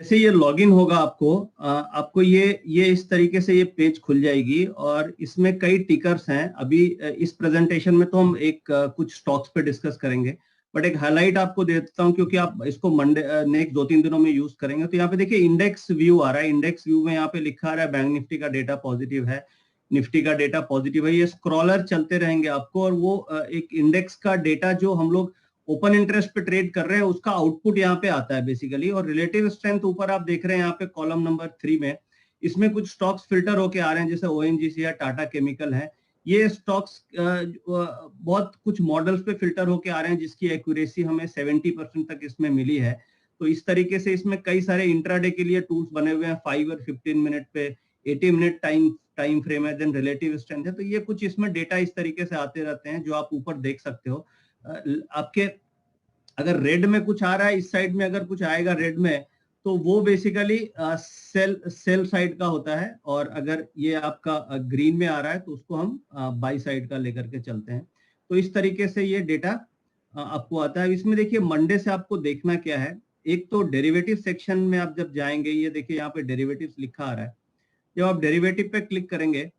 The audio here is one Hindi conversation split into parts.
जैसे ये लॉगिन होगा आपको आपको ये इस तरीके से ये पेज खुल जाएगी और इसमें कई टिकर्स हैं। अभी इस प्रेजेंटेशन में तो हम एक कुछ स्टॉक्स पे डिस्कस करेंगे, बट एक हाईलाइट आपको दे देता हूँ क्योंकि आप इसको मंडे नेक्स्ट 2-3 दिनों में यूज करेंगे। तो यहाँ पे देखिए इंडेक्स व्यू आ रहा है। इंडेक्स व्यू में यहाँ पे लिखा आ रहा है बैंक निफ्टी का डेटा पॉजिटिव है, निफ्टी का डेटा पॉजिटिव है। ये स्क्रॉलर चलते रहेंगे आपको और वो एक इंडेक्स का डेटा जो हम लोग ओपन इंटरेस्ट पे ट्रेड कर रहे हैं उसका आउटपुट यहाँ पे आता है बेसिकली। और रिलेटिव स्ट्रेंथ ऊपर आप देख रहे हैं यहाँ पे कॉलम नंबर 3 में, इसमें कुछ स्टॉक्स फिल्टर होके आ रहे हैं जैसे ओएनजीसी या टाटा केमिकल है। ये स्टॉक्स बहुत कुछ मॉडल्स पे फिल्टर होके आ रहे हैं जिसकी एक्यूरेसी हमें 70% तक इसमें मिली है। तो इस तरीके से इसमें कई सारे इंट्राडे के लिए टूल्स बने हुए हैं। 5 और 15 मिनट पे 80 मिनट टाइम फ्रेम है, देन रिलेटिव स्ट्रेंथ है। तो ये कुछ इसमें डेटा इस तरीके से आते रहते हैं जो आप ऊपर देख सकते हो। आपके अगर रेड में कुछ आ रहा है, इस साइड में अगर कुछ आएगा रेड में, तो वो बेसिकली सेल साइड का होता है। और अगर ये आपका ग्रीन में आ रहा है तो उसको हम बाई साइड का लेकर के चलते हैं। तो इस तरीके से ये डेटा आपको आता है। इसमें देखिए मंडे से आपको देखना क्या है। एक तो डेरिवेटिव सेक्शन में आप जब जाएंगे, ये देखिए यहाँ पे डेरिवेटिव्स लिखा आ रहा है। जब आप डेरिवेटिव पे क्लिक करेंगे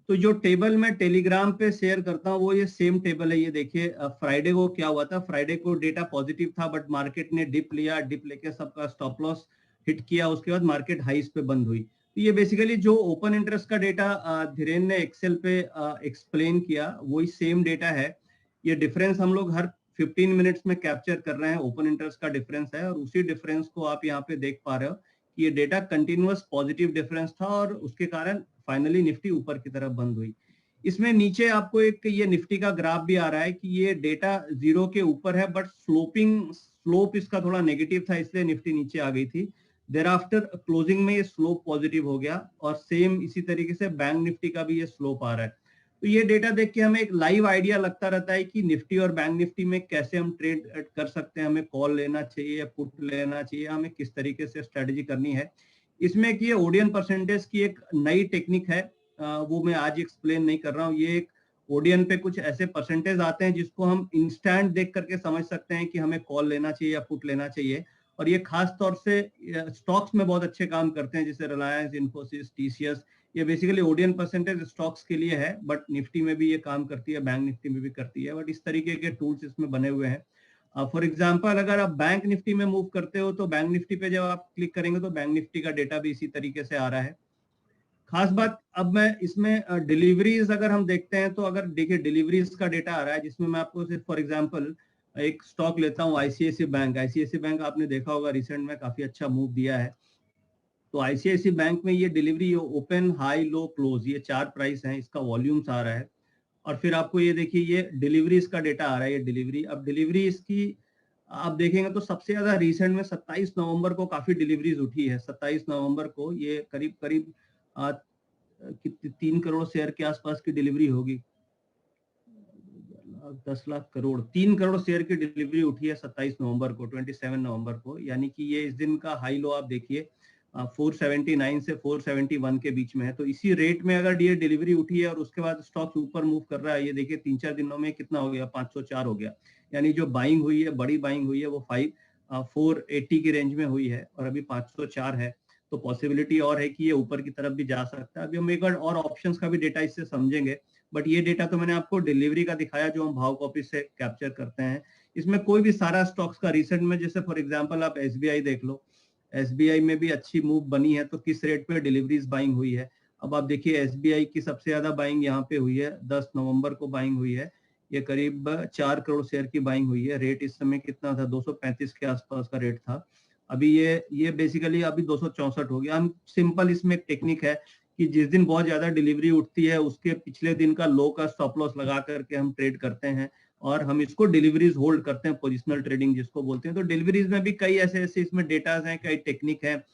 तो जो टेबल मैं टेलीग्राम पे शेयर करता हूँ वो ये सेम टेबल है। ये देखिए फ्राइडे को क्या हुआ था। फ्राइडे को डेटा पॉजिटिव था बट मार्केट ने डिप लिया, डिप लेके सबका स्टॉप लॉस हिट किया, उसके बाद मार्केट हाईस पे बंद हुई। तो ये बेसिकली जो ओपन इंटरेस्ट का डेटा धीरेन ने एक्सेल पे एक्सप्लेन किया वही सेम डेटा है। ये डिफरेंस हम लोग हर 15 मिनट्स में कैप्चर कर रहे हैं, ओपन इंटरेस्ट का डिफरेंस है। और उसी डिफरेंस को आप यहाँ पे देख पा रहे हो कि ये डेटा कंटिन्यूअस पॉजिटिव डिफरेंस था और उसके कारण फाइनली निफ्टी ऊपर की तरफ बंद हुई। इसमें नीचे आपको एक ये निफ्टी का ग्राफ भी आ रहा है कि ये डेटा जीरो के ऊपर है बट स्लोप इसका थोड़ा नेगेटिव था, इसलिए निफ्टी नीचे आ गई थी। देर आफ्टर क्लोजिंग में ये स्लोप पॉजिटिव हो गया और सेम इसी तरीके से बैंक निफ्टी का भी ये स्लोप आ रहा है। तो ये डेटा देख के हमें एक लाइव आइडिया लगता रहता है कि निफ्टी और बैंक निफ्टी में कैसे हम ट्रेड कर सकते हैं, हमें कॉल लेना चाहिए या पुट लेना चाहिए, हमें किस तरीके से स्ट्रेटेजी करनी है। इसमें कि ये ओडियन परसेंटेज की एक नई टेक्निक है, वो मैं आज एक्सप्लेन नहीं कर रहा हूँ। ये एक ओडियन पे कुछ ऐसे परसेंटेज आते हैं जिसको हम इंस्टेंट देख करके समझ सकते हैं कि हमें कॉल लेना चाहिए या पुट लेना चाहिए। और ये खास तौर से स्टॉक्स में बहुत अच्छे काम करते हैं जैसे रिलायंस, इन्फोसिस, टीसीएस। ये बेसिकली ओडियन परसेंटेज स्टॉक्स के लिए है बट निफ्टी में भी ये काम करती है, बैंक निफ्टी में भी करती है। बट इस तरीके के टूल्स इसमें बने हुए हैं। फॉर एग्जाम्पल अगर आप बैंक निफ्टी में मूव करते हो तो बैंक निफ्टी पे जब आप क्लिक करेंगे तो बैंक निफ्टी का डेटा भी इसी तरीके से आ रहा है। खास बात अब मैं इसमें डिलीवरीज अगर हम देखते हैं तो अगर देखिए डिलीवरीज का डेटा आ रहा है जिसमें मैं आपको सिर्फ फॉर एग्जांपल एक स्टॉक लेता हूं आईसीआईसी बैंक। आईसीआईसी बैंक आपने देखा होगा रिसेंट में काफी अच्छा मूव दिया है। तो आईसीआईसी बैंक में ये डिलीवरी ओपन, हाई, लो, क्लोज, ये 4 प्राइस हैं, इसका वॉल्यूम्स आ रहा है। और फिर आपको ये देखिए ये डिलीवरीज का डेटा आ रहा है। ये डिलीवरी, अब डिलीवरी इसकी आप देखेंगे तो सबसे ज्यादा रिसेंट में 27 नवंबर को काफी डिलीवरीज उठी है। 27 नवंबर को ये करीब करीब कितनी 3 करोड़ शेयर के आसपास की डिलीवरी होगी। 10 लाख करोड़, 3 करोड़ शेयर की डिलीवरी उठी है 27 नवंबर को, 27 नवंबर को। यानी कि ये इस दिन का हाई लो आप देखिए 479 से 471 के बीच में है। तो इसी रेट में अगर ये डिलीवरी उठी है और उसके बाद स्टॉक ऊपर मूव कर रहा है, ये देखिए 3-4 दिनों में कितना हो गया, 504 हो गया। यानी जो बाइंग हुई है, बड़ी बाइंग हुई है, वो 480 की रेंज में हुई है और अभी 504 है। तो पॉसिबिलिटी और है कि ये ऊपर की तरफ भी जा सकता है। अभी हम एक बार और ऑप्शंस का भी डेटा इससे समझेंगे। बट ये डेटा तो मैंने आपको डिलीवरी का दिखाया जो हम भाव कॉपी से कैप्चर करते हैं। इसमें कोई भी सारा स्टॉक्स का रिसेंट में, जैसे फॉर एग्जांपल आप एसबीआई देख लो, एसबीआई में भी अच्छी मूव बनी है तो किस रेट पे डिलीवरीज बाइंग हुई है। अब आप देखिए एसबीआई की सबसे ज्यादा बाइंग यहाँ पे हुई है, 10 नवंबर को बाइंग हुई है। ये करीब 4 करोड़ शेयर की बाइंग हुई है। रेट इस समय कितना था, 235 के आसपास का रेट था। अभी ये बेसिकली अभी 264 हो गया। हम सिंपल इसमें एक टेक्निक है कि जिस दिन बहुत ज्यादा डिलीवरी उठती है उसके पिछले दिन का लो का स्टॉप लॉस लगा करके हम ट्रेड करते हैं और हम इसको डिलीवरीज होल्ड करते हैं, पोजिशनल ट्रेडिंग जिसको बोलते हैं। तो डिलीवरीज में भी कई ऐसे ऐसे इसमें डेटाज हैं, कई टेक्निक है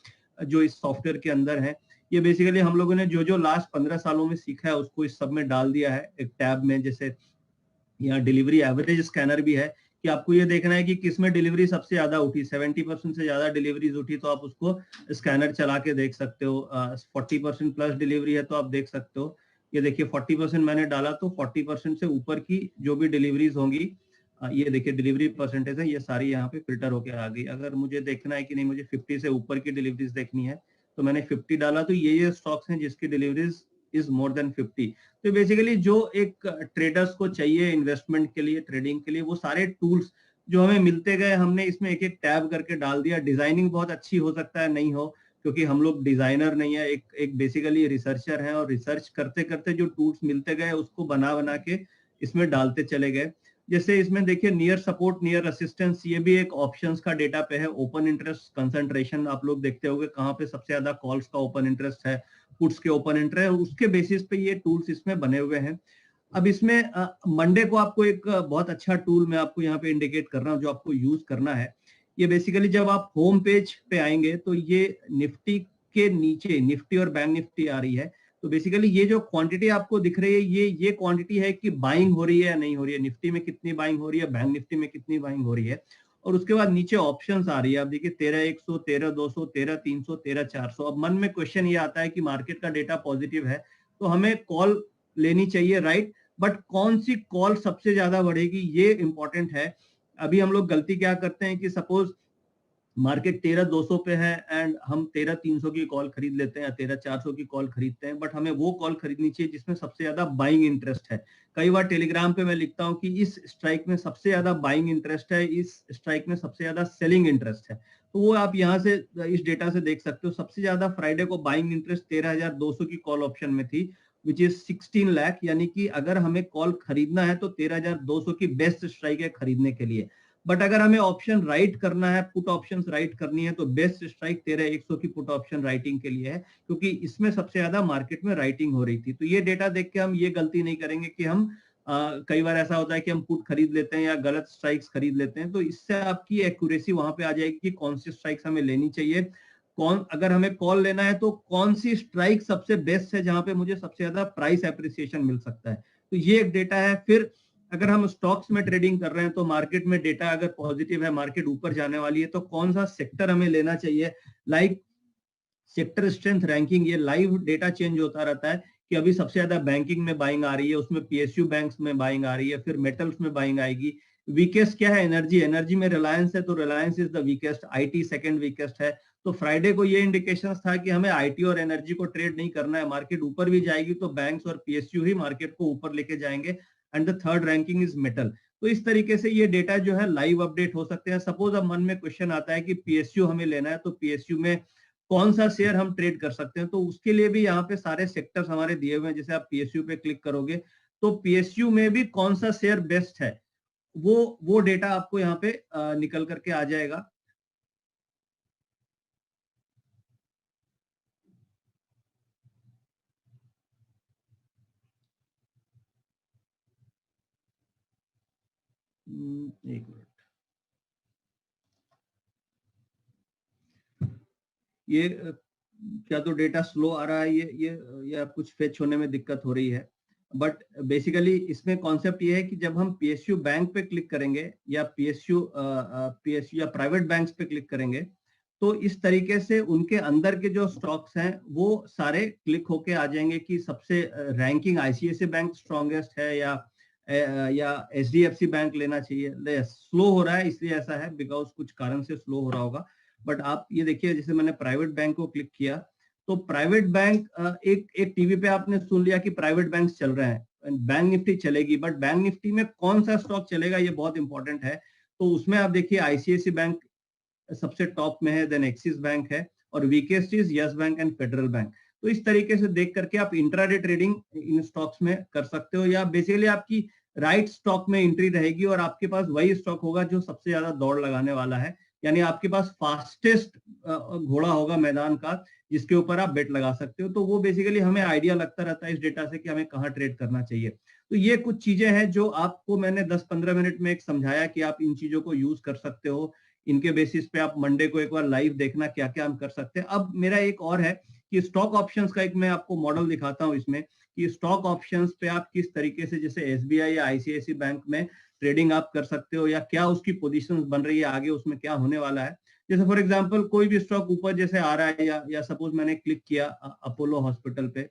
जो इस सॉफ्टवेयर के अंदर है। ये बेसिकली हम लोगों ने जो जो लास्ट 15 सालों में सीखा है उसको इस सब में डाल दिया है एक टैब में। जैसे यहाँ डिलीवरी एवरेज स्कैनर भी है कि आपको ये देखना है कि किसमें डिलीवरी सबसे ज्यादा उठी, 70% से ज्यादा डिलीवरीज उठी तो आप उसको स्कैनर चला के देख सकते हो। 40% प्लस डिलीवरी है तो आप देख सकते हो। ये देखिए 40% मैंने डाला तो 40% से ऊपर की जो भी डिलीवरीज होंगी ये देखिए डिलीवरी परसेंटेज है, ये सारी यहाँ पे फिल्टर होके आ गई। अगर मुझे देखना है कि नहीं मुझे 50 से ऊपर की डिलीवरीज देखनी है तो मैंने 50 डाला, तो ये स्टॉक्स हैं जिसकी डिलीवरीज इज मोर देन 50। तो बेसिकली जो एक ट्रेडर्स को चाहिए इन्वेस्टमेंट के लिए, ट्रेडिंग के लिए, वो सारे टूल्स जो हमें मिलते गए, हमने इसमें एक एक टैब करके डाल दिया। डिजाइनिंग बहुत अच्छी हो सकता है नहीं हो, क्योंकि हम लोग डिजाइनर नहीं है, एक बेसिकली रिसर्चर हैं, और रिसर्च करते करते जो टूल्स मिलते गए उसको बना बना के इसमें डालते चले गए। जैसे इसमें देखिए नियर सपोर्ट, नियर असिस्टेंस, ये भी एक ऑप्शंस का डेटा पे है। ओपन इंटरेस्ट कंसंट्रेशन आप लोग देखते होंगे कहाँ पे सबसे ज्यादा कॉल्स का ओपन इंटरेस्ट है, पुट्स के ओपन इंटरेस्ट है, उसके बेसिस पे ये टूल्स इसमें बने हुए हैं। अब इसमें मंडे को आपको एक बहुत अच्छा टूल मैं आपको यहाँ पे इंडिकेट कर रहा हूँ जो आपको यूज करना है। ये बेसिकली जब आप होम पेज पे आएंगे तो ये निफ्टी के नीचे निफ्टी और बैंक निफ्टी आ रही है। तो बेसिकली ये जो क्वांटिटी आपको दिख रही है, ये क्वांटिटी है कि बाइंग हो रही है या नहीं हो रही है, निफ्टी में कितनी बाइंग हो रही है, बैंक निफ्टी में कितनी बाइंग हो रही है। और उसके बाद नीचे ऑप्शंस आ रही है, आप देखिए 13,100, 13,200, 13,300, 13,400। अब मन में क्वेश्चन ये आता है कि मार्केट का डेटा पॉजिटिव है तो हमें कॉल लेनी चाहिए, राइट, बट कौन सी कॉल सबसे ज्यादा बढ़ेगी ये इंपॉर्टेंट है। अभी हम लोग गलती क्या करते हैं कि सपोज मार्केट 13,200 पे है एंड हम 13,300 की कॉल खरीद लेते हैं, 13,400 की कॉल खरीदते हैं, बट हमें वो कॉल खरीदनी चाहिए जिसमें सबसे ज्यादा बाइंग इंटरेस्ट है। कई बार टेलीग्राम पे मैं लिखता हूं कि इस स्ट्राइक में सबसे ज्यादा बाइंग इंटरेस्ट है, इस स्ट्राइक में सबसे ज्यादा सेलिंग इंटरेस्ट है। तो वो आप यहाँ से इस डेटा से देख सकते हो। सबसे ज्यादा फ्राइडे को बाइंग इंटरेस्ट 13,200 की कॉल ऑप्शन में थी, विच इज 16 लाख, यानी कि अगर हमें कॉल खरीदना है तो 13,200 की बेस्ट स्ट्राइक है खरीदने के लिए। बट अगर हमें ऑप्शन राइट करना है, पुट ऑप्शंस राइट करनी है, तो बेस्ट स्ट्राइक 13,100 की पुट ऑप्शन राइटिंग के लिए है, क्योंकि इसमें सबसे ज्यादा मार्केट में राइटिंग हो रही थी। तो ये डेटा देख के हम ये गलती नहीं करेंगे कि हम कई बार ऐसा होता है कि हम पुट खरीद लेते हैं या गलत स्ट्राइक्स खरीद लेते हैं। तो इससे आपकी एक्यूरेसी वहां पे आ जाएगी कि कौन सी स्ट्राइक्स हमें लेनी चाहिए, कौन, अगर हमें कॉल लेना है तो कौन सी स्ट्राइक सबसे बेस्ट है जहां पे मुझे सबसे ज्यादा प्राइस एप्रिसिएशन मिल सकता है। तो ये एक डेटा है। फिर अगर हम स्टॉक्स में ट्रेडिंग कर रहे हैं तो मार्केट में डेटा अगर पॉजिटिव है, मार्केट ऊपर जाने वाली है, तो कौन सा सेक्टर हमें लेना चाहिए, लाइक सेक्टर स्ट्रेंथ रैंकिंग, ये लाइव डेटा चेंज होता रहता है कि अभी सबसे ज्यादा बैंकिंग में बाइंग आ रही है, उसमें पीएसयू बैंक्स में बाइंग आ रही है, फिर मेटल्स में बाइंग आएगी। वीकेस्ट क्या है, एनर्जी, एनर्जी में रिलायंस है तो Reliance is the weakest, IT second weakest है। तो फ्राइडे को ये इंडिकेशन था कि हमें आईटी और एनर्जी को ट्रेड नहीं करना है, मार्केट ऊपर भी जाएगी तो बैंक्स और पीएसयू ही मार्केट को ऊपर लेके जाएंगे, and the third ranking is metal. तो इस तरीके से ये डेटा जो है लाइव अपडेट हो सकते हैं। सपोज अब मन में क्वेश्चन आता है कि पीएसयू हमें लेना है तो पीएसयू में कौन सा शेयर हम ट्रेड कर सकते हैं, तो उसके लिए भी यहाँ पे सारे सेक्टर्स हमारे दिए हुए हैं। जैसे आप पीएसयू पे क्लिक करोगे तो पीएसयू में भी कौन सा शेयर बेस्ट है, वो डेटा आपको यहाँ पे निकल करके आ जाएगा। एक मिनट, ये क्या तो डेटा स्लो आ रहा है, ये कुछ फेच होने में दिक्कत हो रही है। बट बेसिकली इसमें कॉन्सेप्ट ये है कि जब हम पीएसयू बैंक पे क्लिक करेंगे या पीएसयू या प्राइवेट बैंक्स पे क्लिक करेंगे, तो इस तरीके से उनके अंदर के जो स्टॉक्स हैं वो सारे क्लिक होके आ जाएंगे कि सबसे रैंकिंग आईसीआईसी बैंक स्ट्रॉन्गेस्ट है या एचडीएफसी बैंक लेना चाहिए। स्लो हो रहा है इसलिए ऐसा है, बिकॉज कुछ कारण से स्लो हो रहा होगा। बट आप ये देखिए, जैसे मैंने प्राइवेट बैंक को क्लिक किया तो प्राइवेट बैंक, एक एक टीवी पे आपने सुन लिया कि प्राइवेट बैंक चल रहे हैं, बैंक निफ्टी चलेगी, बट बैंक निफ्टी में कौन सा स्टॉक चलेगा ये बहुत इंपॉर्टेंट है। तो उसमें आप देखिए आईसीआईसी बैंक सबसे टॉप में है, देन एक्सिस बैंक है, और weakest is yes bank and federal bank. तो इस तरीके से देख करके आप इंट्राडे ट्रेडिंग इन स्टॉक्स में कर सकते हो, या बेसिकली आपकी राइट स्टॉक में एंट्री रहेगी और आपके पास वही स्टॉक होगा जो सबसे ज्यादा दौड़ लगाने वाला है, यानी आपके पास फास्टेस्ट घोड़ा होगा मैदान का जिसके ऊपर आप बेट लगा सकते हो। तो वो बेसिकली हमें आइडिया लगता रहता है इस डेटा से कि हमें कहाँ ट्रेड करना चाहिए। तो ये कुछ चीजें हैं जो आपको मैंने 10-15 मिनट में एक समझाया कि आप इन चीजों को यूज कर सकते हो। इनके बेसिस पे आप मंडे को एक बार लाइव देखना क्या क्या हम कर सकते हैं। अब मेरा एक और है कि स्टॉक ऑप्शंस का एक मैं आपको मॉडल दिखाता हूं इसमें, कि स्टॉक ऑप्शंस पे आप किस तरीके से जैसे एसबीआई या आईसीआईसी बैंक में ट्रेडिंग आप कर सकते हो, या क्या उसकी पोजीशंस बन रही है, आगे उसमें क्या होने वाला है। जैसे फॉर एग्जांपल कोई भी स्टॉक ऊपर जैसे आ रहा है, या सपोज मैंने क्लिक किया अपोलो हॉस्पिटल पे,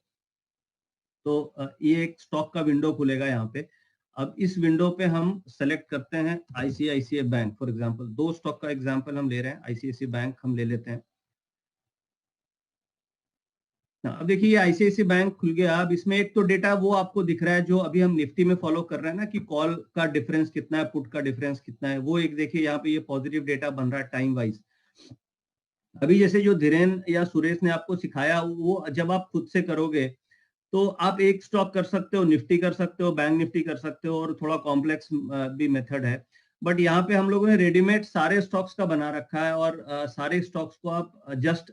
तो ये एक स्टॉक का विंडो खुलेगा यहाँ पे। अब इस विंडो पे हम सेलेक्ट करते हैं आईसीआईसीआई बैंक फॉर एग्जांपल, दो स्टॉक का एग्जांपल हम ले रहे हैं, आईसीआईसीआई बैंक हम ले लेते हैं। अब देखिए ये आईसीआईसीआई बैंक खुल गया। अब इसमें एक तो डेटा वो आपको दिख रहा है जो अभी हम निफ्टी में फॉलो कर रहे हैं ना, कि कॉल का डिफरेंस कितना है, पुट का डिफरेंस कितना है, वो एक देखिए यहाँ पे ये पॉजिटिव डेटा बन रहा है टाइम वाइज। अभी जैसे जो धीरेन या सुरेश ने आपको सिखाया, वो जब आप खुद से करोगे तो आप एक स्टॉक कर सकते हो, निफ्टी कर सकते हो, बैंक निफ्टी कर सकते हो, और थोड़ा कॉम्प्लेक्स भी मेथड है। बट यहाँ पे हम लोगों ने रेडीमेड सारे स्टॉक्स का बना रखा है, और सारे स्टॉक्स को आप जस्ट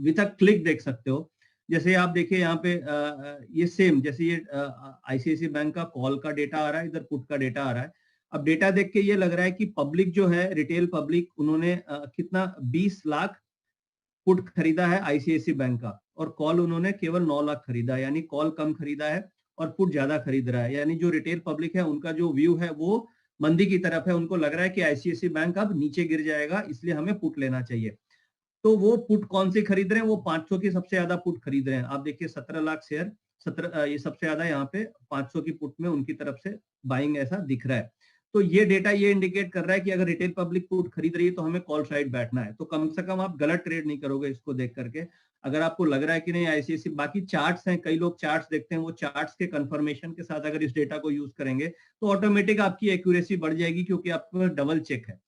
विथ अ क्लिक देख सकते हो। जैसे आप देखिए यहाँ पे ये सेम, जैसे ये आईसीआईसीआई बैंक का कॉल का डेटा आ रहा है, इधर पुट का डेटा आ रहा है। अब डेटा देख के ये लग रहा है कि पब्लिक जो है, रिटेल पब्लिक, उन्होंने कितना 20 लाख पुट खरीदा है आईसीआईसीआई बैंक का, और कॉल उन्होंने केवल 9 लाख खरीदा है, यानी कॉल कम खरीदा है और पुट ज्यादा खरीद रहा है। यानी जो रिटेल पब्लिक है उनका जो व्यू है वो मंदी की तरफ है, उनको लग रहा है कि आईसीआईसीआई बैंक अब नीचे गिर जाएगा, इसलिए हमें पुट लेना चाहिए। तो वो पुट कौन से खरीद रहे हैं, वो 500 की सबसे ज्यादा पुट खरीद रहे हैं। आप देखिए 17 लाख शेयर, 17 ये सबसे ज्यादा यहाँ पे 500 की पुट में उनकी तरफ से बाइंग ऐसा दिख रहा है। तो ये डेटा ये इंडिकेट कर रहा है कि अगर रिटेल पब्लिक पुट खरीद रही है तो हमें कॉल साइड बैठना है। तो कम से कम आप गलत ट्रेड नहीं करोगे इसको देख करके। अगर आपको लग रहा है कि नहीं आईसीआईसीआई, बाकी चार्ट्स हैं, कई लोग चार्ट्स देखते हैं, वो चार्ट्स के कंफर्मेशन के साथ अगर इस डेटा को यूज करेंगे तो ऑटोमेटिक आपकी एक्यूरेसी बढ़ जाएगी, क्योंकि आपको डबल चेक है।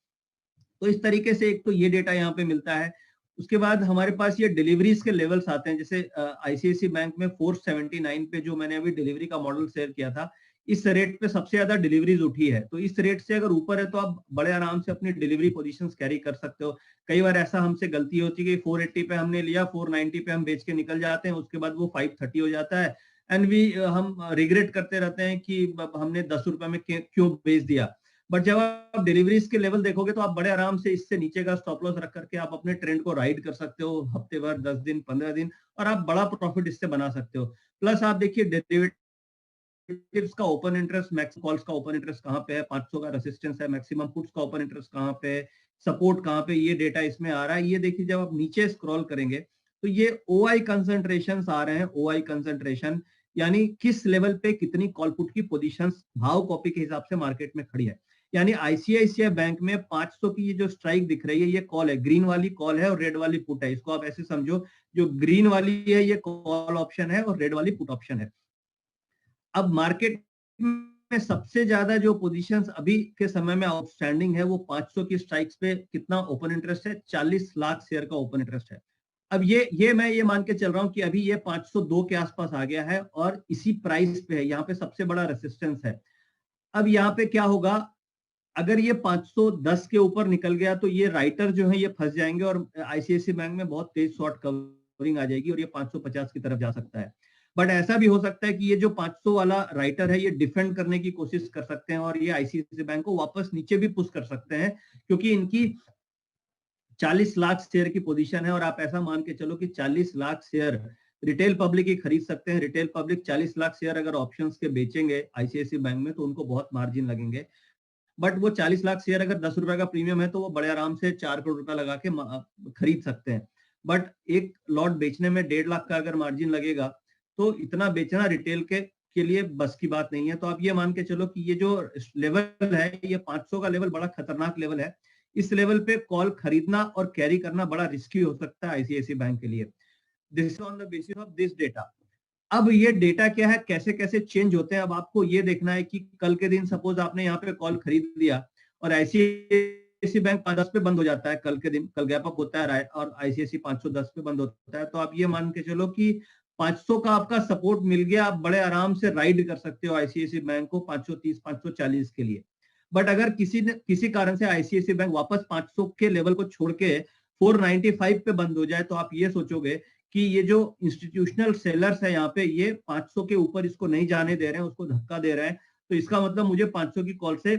तो इस तरीके से एक तो ये डेटा यहाँ पे मिलता है। उसके बाद हमारे पास ये डिलीवरीज के लेवल्स आते हैं। जैसे आईसीआईसीआई बैंक में 479 पे जो मैंने अभी डिलीवरी का मॉडल शेयर किया था, इस रेट पे सबसे ज्यादा डिलीवरीज उठी है। तो इस रेट से अगर ऊपर है तो आप बड़े आराम से अपनी डिलीवरी पोजीशंस कैरी कर सकते हो। कई बार ऐसा हमसे गलती होती है कि 480 पे हमने लिया, 490 पे हम बेच के निकल जाते हैं, उसके बाद वो 530 हो जाता है, एंड वी हम रिग्रेट करते रहते हैं कि हमने 10 रुपए में क्यों बेच दिया। बट जब आप डिलीवरीज के लेवल देखोगे तो आप बड़े आराम से इससे नीचे का स्टॉप लॉस रख करके आप अपने ट्रेंड को राइड कर सकते हो, हफ्ते भर, 10 दिन, 15 दिन, और आप बड़ा प्रॉफिट इससे बना सकते हो। प्लस आप देखिए डेरिवेटिव्स का ओपन इंटरेस्ट, मैक्स कॉल्स का ओपन इंटरेस्ट कहाँ पे है, 500 का रेसिस्टेंस है, मैक्सिमम पुट्स का ओपन इंटरेस्ट कहाँ पे है, सपोर्ट कहाँ पे, ये डेटा इसमें आ रहा है। ये देखिए जब आप नीचे स्क्रॉल करेंगे तो ये ओआई कंसंट्रेशन आ रहे हैं। ओआई कंसंट्रेशन यानी किस लेवल पे कितनी कॉल पुट की पोजीशंस भाव कॉपी के हिसाब से मार्केट में खड़ी है। यानी आईसीआईसीआई बैंक में 500 की ये जो स्ट्राइक दिख रही है, ये कॉल है, ग्रीन वाली कॉल है और रेड वाली पुट है। इसको आप ऐसे समझो, जो ग्रीन वाली है ये कॉल ऑप्शन है और रेड वाली पुट ऑप्शन है। अब मार्केट में सबसे ज्यादा जो पोजीशंस अभी के समय में आउटस्टैंडिंग है वो 500 की स्ट्राइक्स पे कितना ओपन इंटरेस्ट है, 40 लाख शेयर का ओपन इंटरेस्ट है। अब ये मैं ये मान के चल रहा हूं कि अभी ये 502 के आसपास आ गया है और इसी प्राइस पे है, यहाँ पे सबसे बड़ा रेसिस्टेंस है। अब यहाँ पे क्या होगा, अगर ये 510 के ऊपर निकल गया तो ये राइटर जो है ये फंस जाएंगे और आईसीआईसीआई बैंक में बहुत तेज शॉर्ट कवरिंग आ जाएगी और ये 550 की तरफ जा सकता है। बट ऐसा भी हो सकता है कि ये जो 500 वाला राइटर है ये डिफेंड करने की कोशिश कर सकते हैं और ये आईसीआईसीआई बैंक को वापस नीचे भी पुश कर सकते हैं, क्योंकि इनकी 40 लाख शेयर की पोजीशन है। और आप ऐसा मान के चलो कि 40 लाख शेयर रिटेल पब्लिक ही खरीद सकते हैं। रिटेल पब्लिक 40 लाख शेयर अगर ऑप्शंस के बेचेंगे आईसीआईसीआई बैंक में तो उनको बहुत मार्जिन लगेंगे। बट वो 40 लाख शेयर अगर 10 रुपए का प्रीमियम है तो वो बड़े आराम से 4 करोड़ रुपया लगा के खरीद सकते हैं। बट एक लॉट बेचने में 1.5 लाख का अगर मार्जिन लगेगा तो इतना बेचना रिटेल के लिए बस की बात नहीं है। तो आप ये मान के चलो कि ये जो लेवल है, ये 500 का लेवल बड़ा खतरनाक लेवल है। इस लेवल पे कॉल खरीदना और कैरी करना बड़ा रिस्की हो सकता है आईसीआईसीआई बैंक के लिए। This is on the basis of this data. अब ये डेटा क्या है, कैसे कैसे चेंज होते हैं, अब आपको ये देखना है कि कल के दिन सपोज आपने यहाँ पे कॉल खरीद लिया और आईसीआईसीआई बैंक 510 पे बंद हो जाता है, कल के दिन, कल गैप अप होता है और आईसीआईसीआई 510 पे बंद होता है, तो आप ये मान के चलो कि 500 का आपका सपोर्ट मिल गया, आप बड़े आराम से राइड कर सकते हो आईसीआईसीआई बैंक को 530 540 के लिए। बट अगर किसी कारण से आईसीआईसीआई बैंक वापस 500 के लेवल को छोड़ के 495 पे बंद हो जाए तो आप ये सोचोगे कि ये जो इंस्टीट्यूशनल सेलर्स है यहाँ पे ये 500 के ऊपर इसको नहीं जाने दे रहे हैं, उसको धक्का दे रहे हैं, तो इसका मतलब मुझे 500 की कॉल से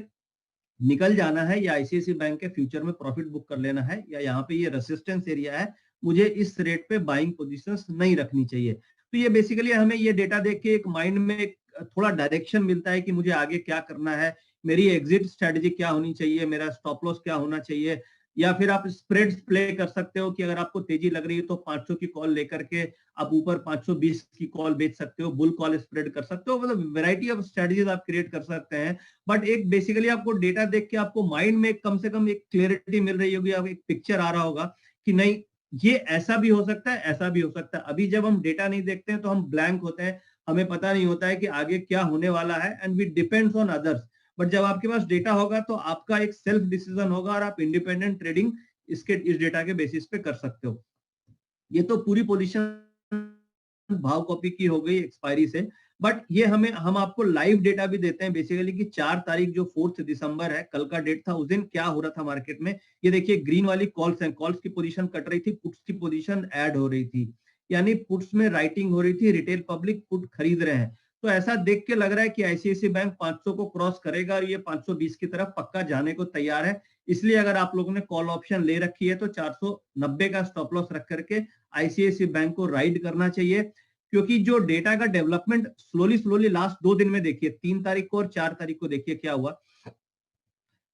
निकल जाना है या आईसीआईसीआई बैंक के फ्यूचर में प्रॉफिट बुक कर लेना है, या यहाँ पे ये रेसिस्टेंस एरिया है, मुझे इस रेट पे बाइंग पोजीशंस नहीं रखनी चाहिए। तो ये बेसिकली हमें ये डेटा देख के एक माइंड में एक थोड़ा डायरेक्शन मिलता है कि मुझे आगे क्या करना है, मेरी एग्जिट स्ट्रेटजी क्या होनी चाहिए, मेरा स्टॉप लॉस क्या होना चाहिए, या फिर आप स्प्रेड्स प्ले कर सकते हो कि अगर आपको तेजी लग रही है तो 500 की कॉल लेकर के आप ऊपर 520 की कॉल बेच सकते हो, बुल कॉल स्प्रेड कर सकते हो, मतलब वैरायटी ऑफ स्ट्रेटजीज आप क्रिएट कर सकते हैं। बट एक बेसिकली आपको डेटा देख के आपको माइंड में कम से कम एक क्लियरिटी मिल रही होगी, आप एक पिक्चर आ रहा होगा कि नहीं ये ऐसा भी हो सकता है, ऐसा भी हो सकता है। अभी जब हम डेटा नहीं देखते हैं तो हम ब्लैंक होते हैं, हमें पता नहीं होता है कि आगे क्या होने वाला है, and we depends on others. But जब आपके पास डेटा होगा तो आपका एक सेल्फ डिसीजन होगा और आप इंडिपेंडेंट ट्रेडिंग इस डेटा के बेसिस पे कर सकते हो। ये तो पूरी पोजीशन भाव कॉपी की हो गई एक्सपायरी से, बट ये हम आपको लाइव डेटा भी देते हैं बेसिकली कि 4 तारीख जो 4 दिसंबर है, कल का डेट था, उस दिन क्या हो रहा था मार्केट में। ये देखिए ग्रीन वाली कॉल्स हैं, कॉल्स की पोजीशन कट रही थी, पुट्स की पोजीशन ऐड हो रही थी, यानी पुट्स में राइटिंग हो रही थी, रिटेल पब्लिक पुट खरीद रहे हैं। तो ऐसा देख के लग रहा है कि आईसीआईसी बैंक 500 को क्रॉस करेगा और ये 520 की तरफ पक्का जाने को तैयार है। इसलिए अगर आप लोगों ने कॉल ऑप्शन ले रखी है तो 490 का स्टॉप लॉस रख करके आईसीआईसी बैंक को राइड करना चाहिए, क्योंकि जो डेटा का डेवलपमेंट स्लोली स्लोली लास्ट 2 दिन में देखिए, 3 तारीख को और 4 तारीख को देखिए क्या हुआ।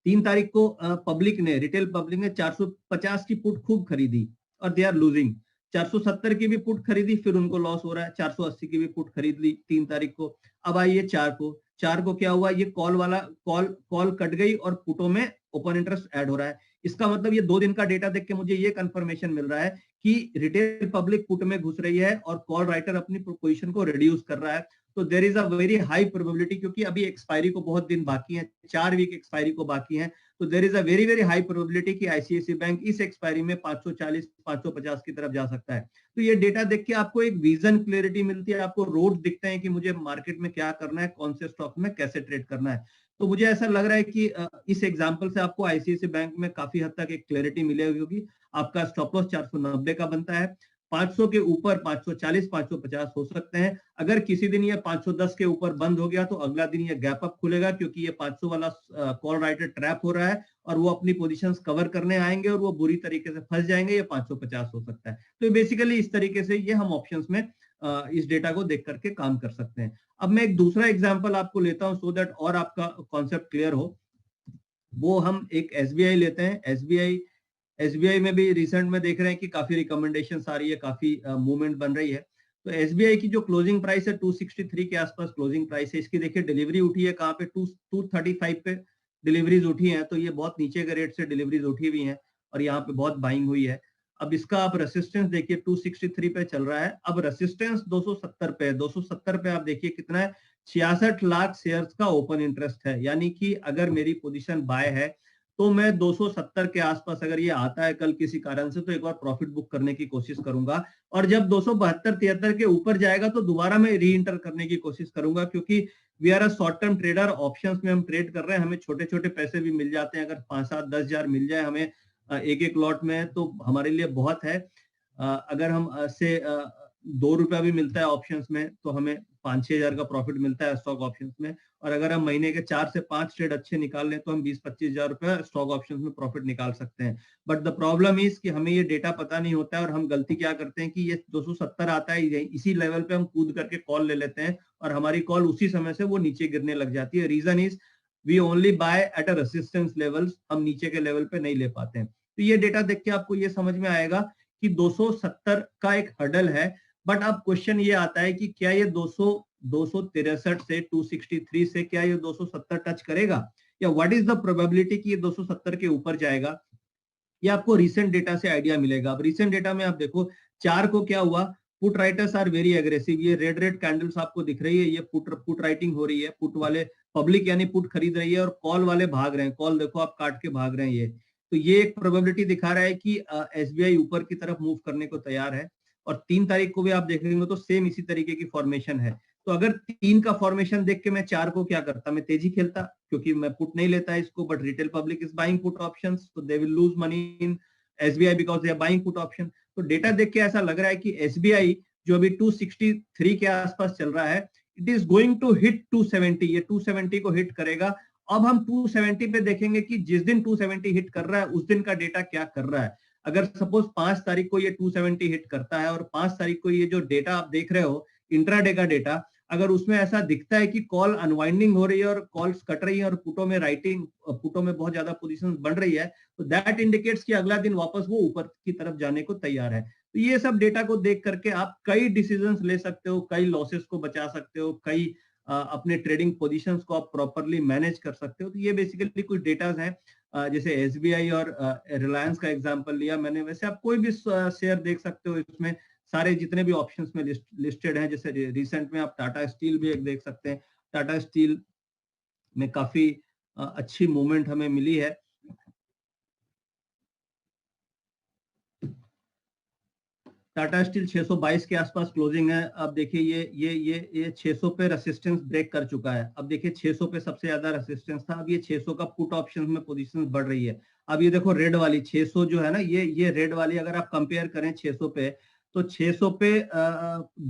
3 तारीख को पब्लिक ने, रिटेल पब्लिक ने 450 की पुट खूब खरीदी और दे आर लूजिंग। 470 की भी पुट खरीदी, फिर उनको लॉस हो रहा है। 480 की भी पुट खरीद ली 3 तारीख को। अब आइए 4 को क्या हुआ, ये कॉल वाला कॉल कट गई और पुटों में ओपन इंटरेस्ट ऐड हो रहा है। इसका मतलब ये 2 दिन का डेटा देख के मुझे ये कंफर्मेशन मिल रहा है कि रिटेल पब्लिक पुट में घुस रही है और कॉल राइटर अपनी पोजीशन को रिड्यूस कर रहा है। तो there is a very high probability, क्योंकि अभी एक्सपायरी को बहुत दिन बाकी हैं, 4 वीक एक्सपायरी को बाकी हैं, तो there is a very very high probability कि आईसीआईसी बैंक इस एक्सपायरी में 540 550 की तरफ जा सकता है। तो ये डेटा देख के आपको एक विजन क्लियरिटी मिलती है, आपको रोड दिखते हैं कि मुझे मार्केट में क्या करना है, कौन से स्टॉक में कैसे ट्रेड करना है। तो मुझे ऐसा लग रहा है कि इस एग्जाम्पल से आपको आईसीआईसी बैंक में काफी हद तक एक क्लियरिटी मिलेगी, क्योंकि आपका स्टॉप लॉस 490 का बनता है। 500 के ऊपर 540 550 हो सकते हैं। अगर किसी दिन ये 510 के ऊपर बंद हो गया तो अगला दिन ये गैप अप खुलेगा, क्योंकि ये 500 वाला कॉल राइटर ट्रैप हो रहा है और वो अपनी पोजीशंस कवर करने आएंगे और वो बुरी तरीके से फंस जाएंगे। ये 550 हो सकता है। तो बेसिकली इस तरीके से ये हम ऑप्शंस में इस डेटा को देख करके काम कर सकते हैं। अब मैं एक दूसरा एग्जांपल आपको लेता हूं सो दैट और आपका कॉन्सेप्ट क्लियर हो। वो हम एक एसबीआई लेते हैं। एसबीआई में भी रिसेंट में देख रहे हैं कि काफी रिकमेंडेशन आ रही है, काफी मूवमेंट बन रही है। तो एसबीआई की जो क्लोजिंग प्राइस है 263 के आसपास क्लोजिंग प्राइस है। इसकी देखिए डिलीवरी उठी है कहाँ पे, 235 पे डिलीवरीज उठी है। तो ये बहुत नीचे के रेट से डिलीवरीज उठी हुई है और यहाँ पे बहुत बाइंग हुई है। अब इसका आप रेसिस्टेंस देखिए 263 पे चल रहा है, अब रेसिस्टेंस 270 पे है। 270 पे आप देखिए कितना है, 66 लाख शेयर्स का ओपन इंटरेस्ट है। यानी कि अगर मेरी पोजीशन बाय है तो मैं 270 के आसपास अगर ये आता है कल किसी कारण से, तो एक बार प्रॉफिट बुक करने की कोशिश करूंगा। और जब 272 73 के ऊपर जाएगा तो दोबारा मैं री इंटर करने की कोशिश करूंगा, क्योंकि we are a short term trader, options में हम ट्रेड कर रहे हैं, हमें छोटे छोटे पैसे भी मिल जाते हैं। अगर 5 7 10 हजार मिल जाए हमें एक एक लॉट में तो हमारे लिए बहुत है। अगर हम से 2 रुपया भी मिलता है ऑप्शंस में तो हमें 5-6 हजार का प्रॉफिट मिलता है स्टॉक ऑप्शंस में। और अगर हम महीने के 4 से 5 ट्रेड अच्छे निकाल लें तो हम 20-25 हजार रुपया स्टॉक ऑप्शंस में प्रॉफिट निकाल सकते हैं। बट द प्रॉब्लम इज कि हमें ये डेटा पता नहीं होता है और हम गलती क्या करते हैं कि ये 270 आता है, इसी लेवल पे हम कूद करके कॉल ले लेते हैं और हमारी कॉल उसी समय से वो नीचे गिरने लग जाती है। Reason is we only buy at a resistance levels, हम नीचे के लेवल पे नहीं ले पाते हैं। तो ये डेटा देख के आपको ये समझ में आएगा कि 270 का एक हर्डल है। बट अब क्वेश्चन ये आता है कि क्या ये 263 से 263 से क्या ये 270 टच करेगा, या व्हाट इज द प्रोबेबिलिटी कि ये 270 के ऊपर जाएगा। ये आपको रिसेंट डेटा से आइडिया मिलेगा। अब रिसेंट डेटा में आप देखो 4 को क्या हुआ, put writers are very aggressive. ये रेड रेड कैंडल्स आपको दिख रही है, ये पुट राइटिंग हो रही है, पुट वाले पब्लिक यानी पुट खरीद रही है और कॉल वाले भाग रहे हैं। कॉल देखो आप काट के भाग रहे हैं ये। तो ये एक प्रोबेबिलिटी दिखा रहा है कि एसबीआई ऊपर की तरफ मूव करने को तैयार है। और 3 तारीख को भी आप देखेंगे तो सेम इसी तरीके की फॉर्मेशन है। तो अगर 3 का फॉर्मेशन देख के मैं 4 को क्या करता, मैं तेजी खेलता, क्योंकि मैं पुट नहीं लेता इसको। But retail public is buying put options, तो they will lose money in SBI because they are buying put option. तो डेटा देख के ऐसा लग रहा है कि एसबीआई जो अभी 263 के आसपास चल रहा है, it is going to hit 270, ये 270 को हिट करेगा। अब हम 270 पे देखेंगे कि जिस दिन 270 हिट कर रहा है उस दिन का डेटा क्या कर रहा है। अगर सपोज 5 तारीख को ये 270 हिट करता है और 5 तारीख को ये जो डेटा आप देख रहे हो इंट्राडे का डेटा, अगर उसमें ऐसा दिखता है कि कॉल अनवाइंडिंग हो रही है और कॉल्स कट रही है और पुटों में पुटों में बहुत ज्यादा पोजीशन बढ़ रही है, तो दैट इंडिकेट्स कि अगला दिन वापस वो ऊपर की तरफ जाने को तैयार है। तो ये सब डेटा को देख करके आप कई डिसीजंस ले सकते हो, कई लॉसेस को बचा सकते हो, कई अपने ट्रेडिंग पोजीशंस को आप प्रॉपरली मैनेज कर सकते हो। तो ये बेसिकली कुछ डेटाज हैं, जैसे एसबीआई और रिलायंस का एग्जांपल लिया मैंने, वैसे आप कोई भी शेयर देख सकते हो, इसमें सारे जितने भी ऑप्शंस में लिस्टेड हैं। जैसे रिसेंट में आप टाटा स्टील भी एक देख सकते हैं, टाटा स्टील में काफी अच्छी मूवमेंट हमें मिली है। टाटा स्टील 622 के आसपास क्लोजिंग है। अब देखिए ये 600 पे रेसिस्टेंस ब्रेक कर चुका है। अब देखिए 600 पे सबसे ज्यादा रेसिस्टेंस था, अब ये 600 का पुट ऑप्शन में पोजीशन बढ़ रही है। अब ये देखो रेड वाली 600 जो है ना, ये रेड वाली अगर आप कंपेयर करें 600 पे, तो 600 पे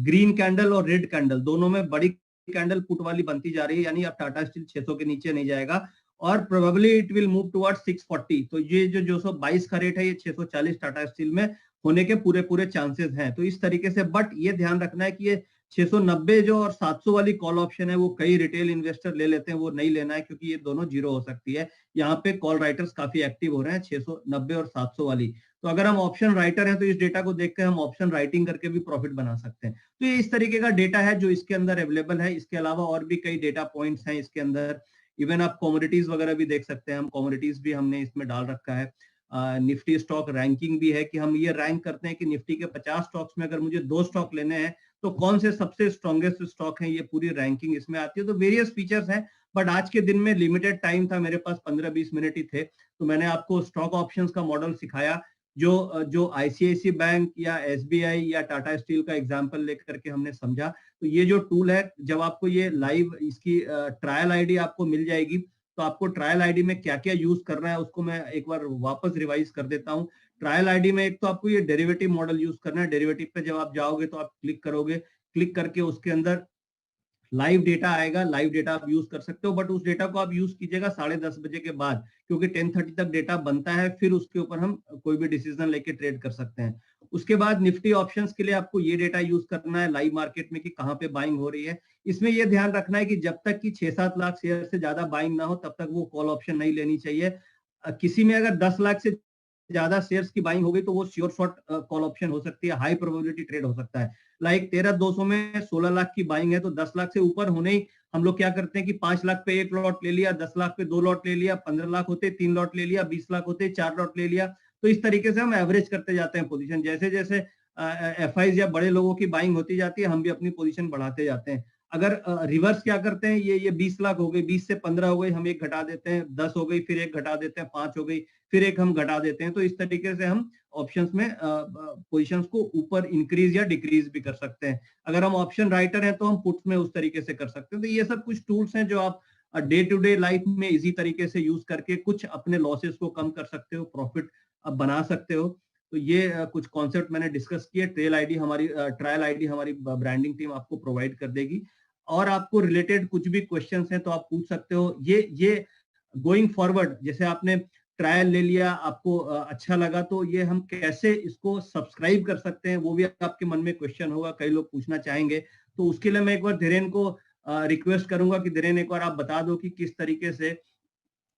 ग्रीन कैंडल और रेड कैंडल दोनों में बड़ी कैंडल पुट वाली बनती जा रही है, यानी अब टाटा स्टील 600 के नीचे नहीं जाएगा और probably it will move towards 640। तो ये जो 222 का रेट है, ये 640 टाटा स्टील में होने के पूरे पूरे चांसेस हैं। तो इस तरीके से, बट ये ध्यान रखना है कि ये 690 जो और 700 वाली कॉल ऑप्शन है, वो कई रिटेल इन्वेस्टर ले लेते हैं, वो नहीं लेना है, क्योंकि ये दोनों जीरो हो सकती है। यहाँ पे कॉल राइटर्स काफी एक्टिव हो रहे हैं 690 और 700 वाली। तो अगर हम ऑप्शन राइटर हैं तो इस डेटा को देख कर हम ऑप्शन राइटिंग करके भी प्रॉफिट बना सकते हैं। तो ये इस तरीके का डेटा है जो इसके अंदर अवेलेबल है। इसके अलावा और भी कई डेटा पॉइंट्स हैं इसके अंदर। इवन आप कमोडिटीज वगैरह भी देख सकते हैं, हम कमोडिटीज भी हमने इसमें डाल रखा है। निफ्टी स्टॉक रैंकिंग भी है कि हम ये रैंक करते हैं कि निफ्टी के 50 स्टॉक्स में अगर मुझे 2 स्टॉक लेने हैं तो कौन से सबसे स्ट्रॉन्गेस्ट स्टॉक हैं, ये पूरी रैंकिंग इसमें आती है। तो वेरियस फीचर्स हैं, बट आज के दिन में लिमिटेड टाइम था, मेरे पास 15-20 मिनट ही थे, तो मैंने आपको स्टॉक ऑप्शंस का मॉडल सिखाया। जो आईसीआईसी बैंक या एसबीआई या टाटा स्टील का एग्जांपल लेकर के हमने समझा। तो ये जो टूल है, जब आपको ये लाइव इसकी ट्रायल आईडी आपको मिल जाएगी, तो आपको ट्रायल आईडी में क्या क्या यूज करना है उसको मैं एक बार वापस रिवाइज कर देता हूँ। ट्रायल आईडी में एक तो आपको ये डेरिवेटिव मॉडल यूज करना है। डेरिवेटिव पे जब आप जाओगे तो आप क्लिक करोगे, क्लिक करके उसके अंदर लाइव डेटा आएगा, लाइव डेटा आप यूज कर सकते हो, बट उस डेटा को आप यूज कीजिएगा 10:30 बजे के बाद, क्योंकि 10:30 तक डेटा बनता है, फिर उसके ऊपर हम कोई भी डिसीजन लेके ट्रेड कर सकते हैं। उसके बाद निफ्टी ऑप्शंस के लिए आपको ये डेटा यूज करना है लाइव मार्केट में कि कहाँ पे बाइंग हो रही है। इसमें यह ध्यान रखना है कि जब तक कि 6-7 लाख शेयर से ज्यादा बाइंग ना हो तब तक वो कॉल ऑप्शन नहीं लेनी चाहिए। किसी में अगर 10 लाख से ज्यादा शेयर्स की बाइंग हो गई तो वो श्योर शॉर्ट कॉल ऑप्शन हो सकती है, हाई प्रोबेबिलिटी ट्रेड हो सकता है। लाइक 13,200 में 16 लाख की बाइंग है, तो 10 लाख से ऊपर होने ही हम लोग क्या करते हैं कि 5 लाख पे 1 लॉट ले लिया, 10 लाख पे 2 लॉट ले लिया, 15 लाख होते 3 लॉट ले लिया, 20 लाख होते 4 लॉट ले लिया। तो इस तरीके से हम एवरेज करते जाते हैं पोजीशन। जैसे जैसे एफआईज या बड़े लोगों की बाइंग होती जाती है, हम भी अपनी पोजीशन बढ़ाते जाते हैं। अगर रिवर्स क्या करते हैं, ये 20 लाख हो गई, 20 से 15 हो गई, हम एक घटा देते हैं, 10 हो गई फिर एक घटा देते हैं, 5 हो गई फिर एक हम घटा देते हैं। तो इस तरीके से हम ऑप्शंस में पोजीशंस को ऊपर इंक्रीज या डिक्रीज भी कर सकते हैं। अगर हम ऑप्शन राइटर हैं तो हम पुट्स में उस तरीके से कर सकते हैं। तो ये सब कुछ टूल्स हैं जो आप डे टू डे लाइफ में इजी तरीके से यूज करके कुछ अपने लॉसेस को कम कर सकते हो, प्रॉफिट बना सकते हो। तो ये कुछ कॉन्सेप्ट मैंने डिस्कस किए। ट्रायल आईडी हमारी ब्रांडिंग टीम आपको प्रोवाइड कर देगी, और आपको रिलेटेड कुछ भी क्वेश्चंस हैं तो आप पूछ सकते हो। ये गोइंग फॉरवर्ड, जैसे आपने ट्रायल ले लिया, आपको अच्छा लगा, तो ये हम कैसे इसको सब्सक्राइब कर सकते हैं, वो भी आपके मन में क्वेश्चन होगा, कई लोग पूछना चाहेंगे। तो उसके लिए मैं एक बार धीरेन को रिक्वेस्ट करूंगा कि धीरेन एक बार आप बता दो कि किस तरीके से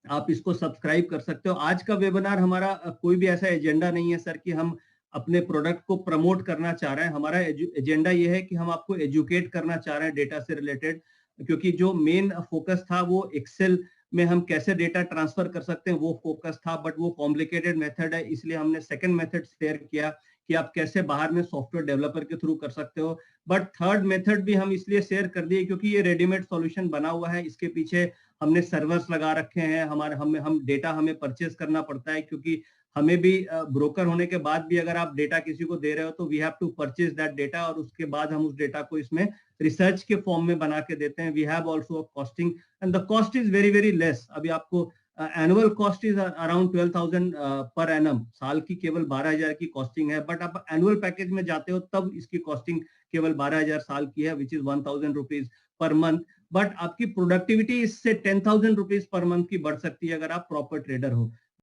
आप इसको सब्सक्राइब कर सकते हो। आज का वेबिनार हमारा कोई भी ऐसा एजेंडा नहीं है सर कि हम अपने प्रोडक्ट को प्रमोट करना चाह रहे हैं। हमारा एजेंडा ये है कि हम आपको एजुकेट करना चाह रहे हैं डेटा से रिलेटेड, क्योंकि जो मेन फोकस था वो एक्सेल में हम कैसे डेटा ट्रांसफर कर सकते हैं वो फोकस था, बट वो कॉम्प्लिकेटेड मेथड है, इसलिए हमने सेकंड मेथड शेयर किया कि आप कैसे बाहर में सॉफ्टवेयर डेवलपर के थ्रू कर सकते हो। बट थर्ड मेथड भी हम इसलिए शेयर कर दिए क्योंकि ये रेडीमेड सॉल्यूशन बना हुआ है, इसके पीछे हमने सर्वर्स लगा रखे हैं, हमारे हम डेटा हमें परचेज करना पड़ता है, क्योंकि हमें भी ब्रोकर होने के बाद भी अगर आप डेटा किसी को दे रहे हो तो we have to purchase that data, और उसके बाद हम उस डेटा को इसमें रिसर्च के फॉर्म में बना के देते हैं। We have also costing and the cost is very very less. अभी आपको annual cost is around 12,000 per annum, साल की केवल 12,000 की कॉस्टिंग है, बट आप एनुअल पैकेज में जाते हो तब इसकी कॉस्टिंग केवल 12,000 साल की है, which is 1,000 rupees per month. But आपकी प्रोडक्टिविटी इससे 10,000 रुपीज पर मंथ की बढ़ सकती है अगर आप प्रॉपर ट्रेडर हो।